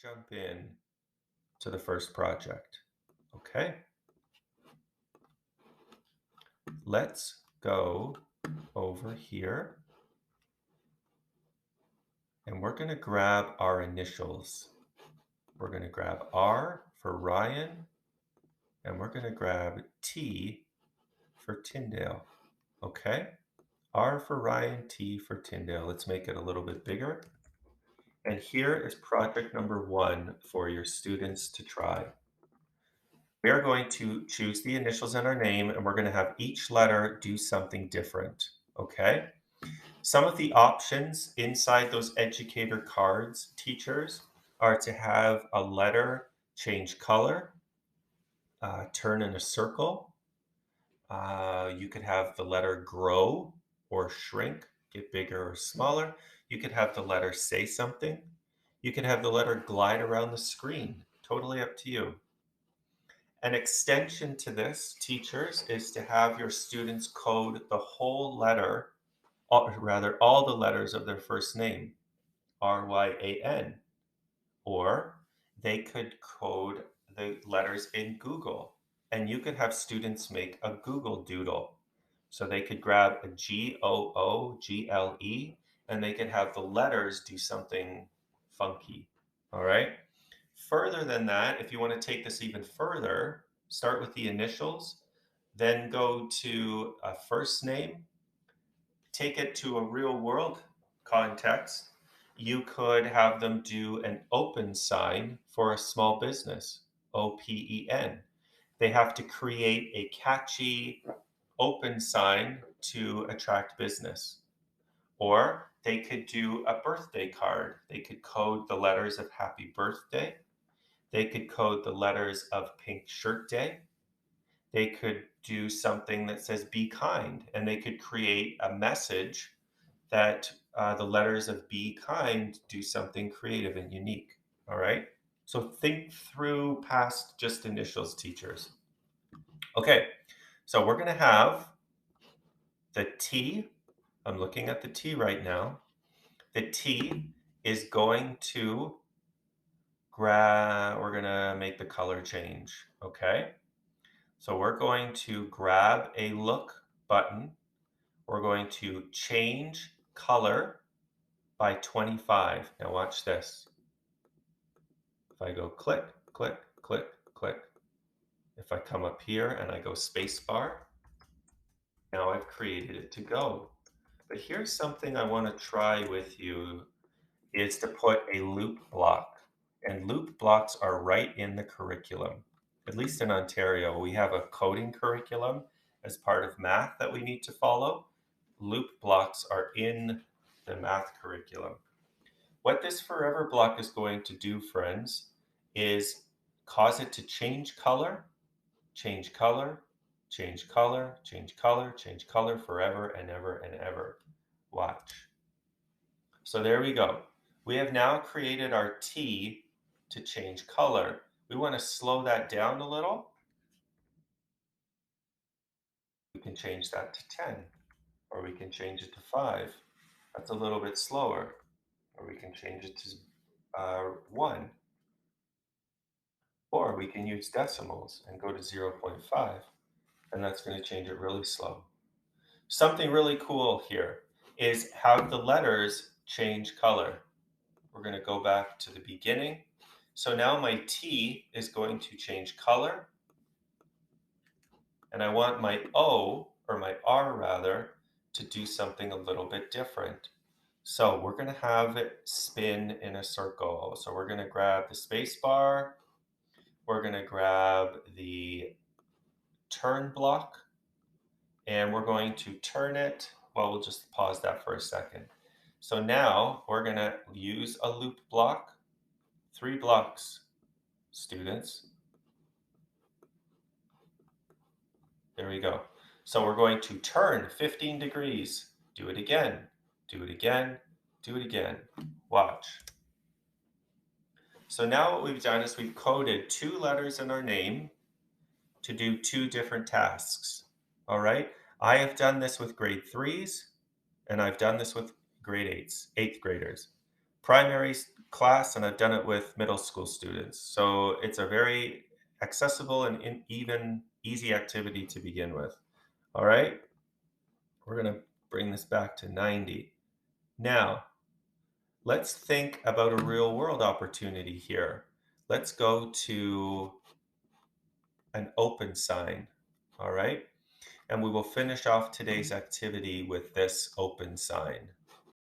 jump in to the first project. Okay, let's go over here and we're going to grab our initials. We're going to grab R for Ryan and we're going to grab T for Tyndale. Okay, R for Ryan, T for Tyndale. Let's make it a little bit bigger. And here is project number 1 for your students to try. We are going to choose the initials in our name and we're going to have each letter do something different, okay? Some of the options inside those educator cards, teachers, are to have a letter change color, turn in a circle. You could have the letter grow or shrink, get bigger or smaller. You could have the letter say something. You could have the letter glide around the screen. Totally up to you. An extension to this, teachers, is to have your students code the whole letter, or rather all the letters of their first name, R-Y-A-N, or they could code the letters in Google, and you could have students make a Google Doodle. So they could grab a Google, and they could have the letters do something funky, all right? Further than that, if you want to take this even further, start with the initials, then go to a first name, take it to a real world context. You could have them do an open sign for a small business, OPEN. They have to create a catchy open sign to attract business. Or they could do a birthday card. They could code the letters of happy birthday. They could code the letters of Pink Shirt Day. They could do something that says be kind, and they could create a message that the letters of be kind do something creative and unique. All right. So think through past just initials, teachers. Okay. So we're going to have the T. I'm looking at the T right now. The T is going to we're going to make the color change. Okay. So we're going to grab a look button. We're going to change color by 25. Now watch this. If I go click, click, click, click, if I come up here and I go space bar, now I've created it to go. But here's something I want to try with you is to put a loop block. And loop blocks are right in the curriculum. At least in Ontario, we have a coding curriculum as part of math that we need to follow. Loop blocks are in the math curriculum. What this forever block is going to do, friends, is cause it to change color, change color, change color, change color, change color forever and ever and ever. Watch. So there we go. We have now created our T to change color. We want to slow that down a little. We can change that to 10, or we can change it to 5. That's a little bit slower. Or we can change it to 1. Or we can use decimals and go to 0.5, and that's going to change it really slow. Something really cool here is have the letters change color. We're going to go back to the beginning. So now my T is going to change color. And I want my O, or my R rather, to do something a little bit different. So we're going to have it spin in a circle. So we're going to grab the space bar. We're going to grab the turn block. And we're going to turn it. Well, we'll just pause that for a second. So now we're going to use a loop block. 3 blocks, students. There we go. So we're going to turn 15 degrees. Do it again. Do it again. Do it again. Watch. So now what we've done is we've coded 2 letters in our name to do 2 different tasks. All right? I have done this with grade 3s, and I've done this with grade 8s, 8th graders. Primary class and I've done it with middle school students. So it's a very accessible and even easy activity to begin with. All right, we're going to bring this back to 90. Now, let's think about a real world opportunity here. Let's go to an open sign. All right, and we will finish off today's activity with this open sign.